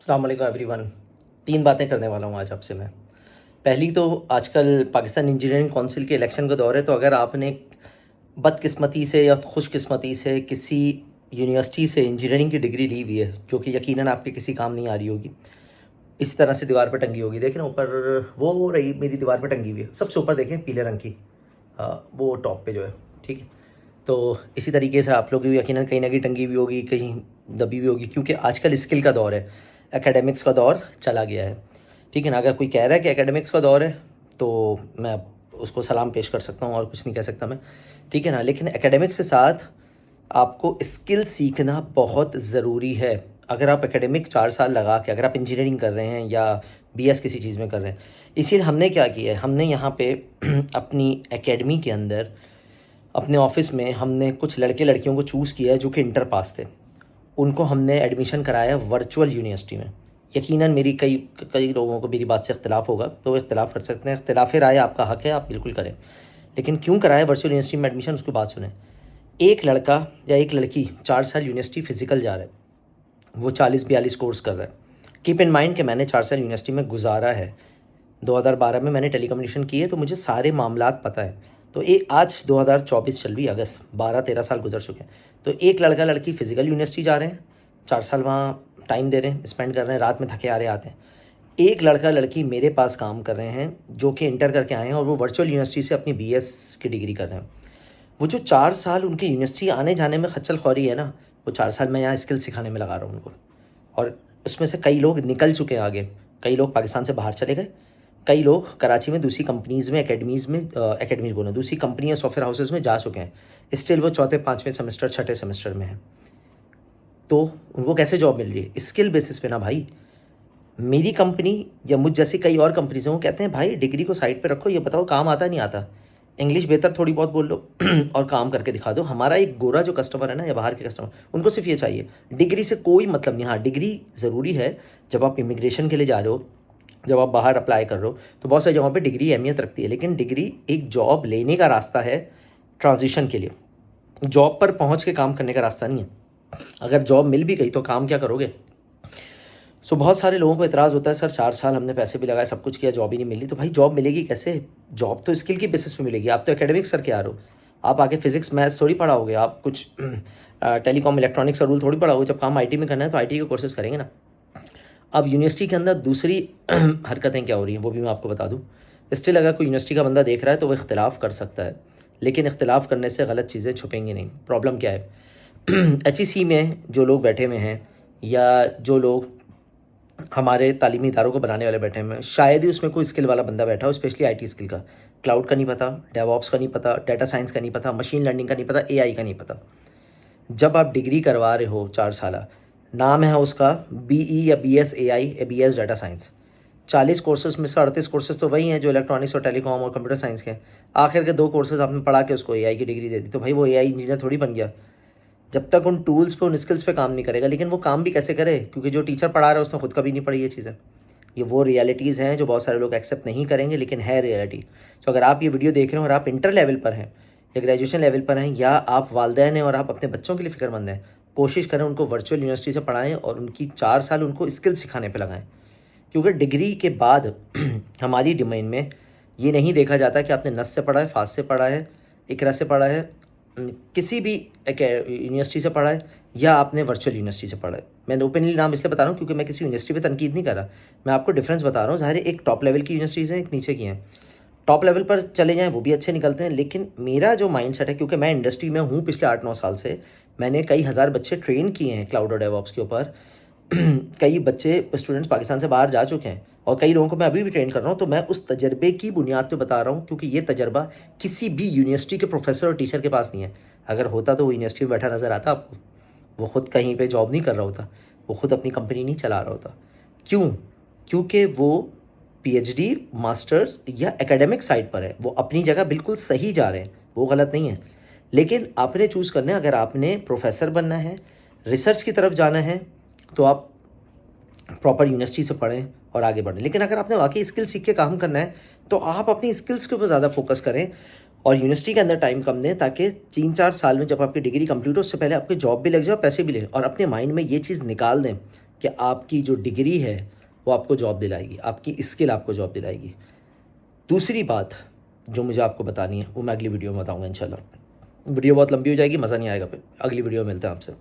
अस्सलाम वालेकुम एवरीवन। 3 बातें करने वाला हूँ आज आपसे मैं। पहली तो आजकल पाकिस्तान इंजीनियरिंग काउंसिल के इलेक्शन का दौर है, तो अगर आपने बदकिस्मती से या खुशकिस्मती से किसी यूनिवर्सिटी से इंजीनियरिंग की डिग्री ली हुई है, जो कि यकीनन आपके किसी काम नहीं आ रही होगी, इस तरह से दीवार पर टंगी होगी। देखें ना ऊपर, वो रही मेरी दीवार पर टंगी हुई है, सबसे ऊपर देखें पीले रंग की, वो टॉप पे जो है, ठीक है। तो इसी तरीके से आप लोग भी यकीनन कहीं ना कहीं टंगी हुई होगी, कहीं दबी हुई होगी, क्योंकि आजकल स्किल का दौर है, एकेडमिक्स का दौर चला गया है, ठीक है ना। अगर कोई कह रहा है कि एकेडमिक्स का दौर है तो मैं उसको सलाम पेश कर सकता हूँ और कुछ नहीं कह सकता मैं, ठीक है ना। लेकिन एकेडमिक्स के साथ आपको स्किल सीखना बहुत ज़रूरी है। अगर आप एकेडमिक 4 साल लगा के, अगर आप इंजीनियरिंग कर रहे हैं या बीएस किसी चीज़ में कर रहे हैं, इसीलिए हमने क्या किया है, हमने यहाँ पे अपनी एकेडमी के अंदर, अपने ऑफिस में हमने कुछ लड़के लड़कियों को चूज़ किया है जो कि इंटर पास थे। उनको हमने एडमिशन कराया वर्चुअल यूनिवर्सिटी में। यकीनन मेरी कई कई लोगों को मेरी बात से इख्तिलाफ़ होगा, तो वो इख्तिलाफ़ कर सकते हैं, इख्तिलाफ़ राय आपका हक़ है, आप बिल्कुल करें। लेकिन क्यों कराया वर्चुअल यूनिवर्सिटी में एडमिशन, उसकी बात सुने। एक लड़का या एक लड़की 4 साल यूनिवर्सिटी फ़िज़िकल जा रहा है, वो 40-42 कोर्स कर रहा है। कीप इन माइंड कि मैंने 4 साल यूनिवर्सिटी में गुजारा है। 2012 में मैंने टेलीकम्युनिकेशन की है, तो मुझे सारे मामलात पता है। तो आज 2024 चल रही है, अगस्त, 12-13 साल गुजर चुके हैं। तो एक लड़का लड़की फ़िज़िकल यूनिवर्सिटी जा रहे हैं, 4 साल वहाँ टाइम दे रहे हैं, स्पेंड कर रहे हैं, रात में थके आ रहे आते हैं। एक लड़का लड़की मेरे पास काम कर रहे हैं जो कि इंटर करके आए हैं, और वो वर्चुअल यूनिवर्सिटी से अपनी बीएस की डिग्री कर रहे हैं। वो जो 4 साल उनके यूनिवर्सिटी आने जाने में खच्चल ख्वारी है ना, वो 4 साल मैं यहाँ स्किल सिखाने में लगा रहा हूँ उनको। और उसमें से कई लोग निकल चुके हैं आगे, कई लोग पाकिस्तान से बाहर चले गए, कई लोग कराची में दूसरी कंपनीज़ में, एकेडमीज़ बोलो, दूसरी कंपनी या सॉफ्टवेयर हाउसेज़ में जा चुके हैं। स्टिल वो चौथे पाँचवें सेमेस्टर, छठे सेमेस्टर में हैं। तो उनको कैसे जॉब मिल रही है? स्किल बेसिस पे ना भाई। मेरी कंपनी या मुझ जैसी कई और कंपनीज़ हैं, वो कहते हैं भाई डिग्री को साइड पे रखो, ये बताओ काम आता नहीं आता, इंग्लिश बेहतर थोड़ी बहुत बोल लो और काम करके दिखा दो। हमारा एक गोरा जो कस्टमर है ना, या बाहर के कस्टमर, उनको सिर्फ ये चाहिए, डिग्री से कोई मतलब नहीं। हाँ, डिग्री ज़रूरी है जब आप इमिग्रेशन के लिए जा रहे हो, जब आप बाहर अप्लाई कर रहे हो, तो बहुत सारी जगहों पे डिग्री अहमियत रखती है। लेकिन डिग्री एक जॉब लेने का रास्ता है, ट्रांजिशन के लिए, जॉब पर पहुंच के काम करने का रास्ता नहीं है। अगर जॉब मिल भी गई तो काम क्या करोगे? बहुत सारे लोगों को इतराज़ होता है, सर 4 साल हमने पैसे भी लगाए, सब कुछ किया, जॉब ही नहीं मिली। तो भाई जॉब मिलेगी कैसे? जॉब तो स्किल की बेसिस पे मिलेगी। आप तो एकेडमिक्स करके आ रहे हो, आप आगे फिजिक्स मैथ्स थोड़ी पढ़ाओगे, आप कुछ टेलीकॉम इलेक्ट्रॉनिक्स का रूल थोड़ी पढ़ाओगे। जब काम आईटी में करना है तो आईटी के कोर्सेज करेंगे ना। अब यूनिवर्सिटी के अंदर दूसरी हरकतें क्या हो रही हैं वो भी मैं आपको बता दूं। स्टिल अगर कोई यूनिवर्सिटी का बंदा देख रहा है तो वो इख्तिलाफ़ कर सकता है, लेकिन इख्तिलाफ़ करने से गलत चीज़ें छुपेंगी नहीं। प्रॉब्लम क्या है? एचईसी में जो लोग बैठे हुए हैं, या जो लोग हमारे तालीमी इदारों को बनाने वाले बैठे हैं, शायद ही उसमें कोई स्किल वाला बंदा बैठा हो, स्पेशली आईटी स्किल का। क्लाउड का नहीं पता, डेवऑप्स का नहीं पता, डाटा साइंस का नहीं पता, मशीन लर्निंग का नहीं पता, एआई का नहीं पता। जब आप डिग्री करवा रहे हो 4 साल, नाम है उसका बीई या बीएस एआई या बीएस डाटा साइंस, 40 कोर्सेज में से 38 कोर्सेज तो वही हैं जो इलेक्ट्रॉनिक्स और टेलीकॉम और कंप्यूटर साइंस के हैं। आखिर के 2 कोर्सेज आपने पढ़ा के उसको एआई की डिग्री दे दी, तो भाई वो एआई इंजीनियर थोड़ी बन गया जब तक उन टूल्स पे, उन स्किल्स पे काम नहीं करेगा। लेकिन वो काम भी कैसे करे, क्योंकि जो टीचर पढ़ा रहा है उसने खुद कभी नहीं पढ़ी ये चीज़ें। ये वो रियलिटीज़ हैं जो बहुत सारे लोग एक्सेप्ट नहीं करेंगे, लेकिन है रियलिटी। तो अगर आप ये वीडियो देख रहे हो और आप इंटर लेवल पर हैं या ग्रेजुएशन लेवल पर हैं, या आप वालदैन हैं और आप अपने बच्चों के लिए फ़िक्रमंद हैं, कोशिश करें उनको वर्चुअल यूनिवर्सिटी से पढ़ाएं और उनकी 4 साल उनको स्किल सिखाने पर लगाएं। क्योंकि डिग्री के बाद हमारी डोमेन में ये नहीं देखा जाता कि आपने नस से पढ़ा है, फास से पढ़ा है, इकरा से पढ़ा है, किसी भी यूनिवर्सिटी से पढ़ा है, या आपने वर्चुअल यूनिवर्सिटी से पढ़ा है। मैं ओपनली नाम इसलिए बता रहा हूँ क्योंकि मैं किसी यूनिवर्सिटी पे तनकीद नहीं कर रहा, मैं आपको डिफरेंस बता रहा हूँ। ज़ाहिर है एक टॉप लेवल की यूनिवर्सिटीज़ हैं, एक नीचे की हैं। टॉप लेवल पर चले जाएँ वो भी अच्छे निकलते हैं, लेकिन मेरा जो माइंडसेट है, क्योंकि मैं इंडस्ट्री में हूँ पिछले 8-9 साल से, मैंने कई हज़ार बच्चे ट्रेन किए हैं क्लाउड और डेवऑप्स के ऊपर। कई बच्चे स्टूडेंट्स पाकिस्तान से बाहर जा चुके हैं, और कई लोगों को मैं अभी भी ट्रेन कर रहा हूँ। तो मैं उस तजर्बे की बुनियाद पे बता रहा हूँ, क्योंकि ये तजर्बा किसी भी यूनिवर्सिटी के प्रोफेसर और टीचर के पास नहीं है। अगर होता तो वो यूनिवर्सिटी में बैठा नज़र आता आपको? वो ख़ुद कहीं पे जॉब नहीं कर रहा होता, वो ख़ुद अपनी कंपनी नहीं चला रहा होता। क्यों? क्योंकि वो पीएचडी, मास्टर्स या एकेडमिक साइड पर है, वो अपनी जगह बिल्कुल सही जा रहे हैं, वो गलत नहीं है। लेकिन आपने चूज़ करना है, अगर आपने प्रोफेसर बनना है, रिसर्च की तरफ जाना है, तो आप प्रॉपर यूनिवर्सिटी से पढ़ें और आगे बढ़ें। लेकिन अगर आपने वाकई स्किल सीख के काम करना है, तो आप अपनी स्किल्स के ऊपर ज़्यादा फोकस करें और यूनिवर्सिटी के अंदर टाइम कम दें, ताकि 3-4 साल में जब आपकी डिग्री कंप्लीट हो, उससे पहले आपकी जॉब भी लग जाए, पैसे भी ले, और अपने माइंड में ये चीज़ निकाल दें कि आपकी जो डिग्री है वो आपको जॉब दिलाएगी, आपकी स्किल आपको जॉब दिलाएगी। दूसरी बात जो मुझे आपको बतानी है वो मैं अगली वीडियो में बताऊँगा इंशाल्लाह। वीडियो बहुत लंबी हो जाएगी, मज़ा नहीं आएगा, फिर अगली वीडियो में मिलते हैं आपसे।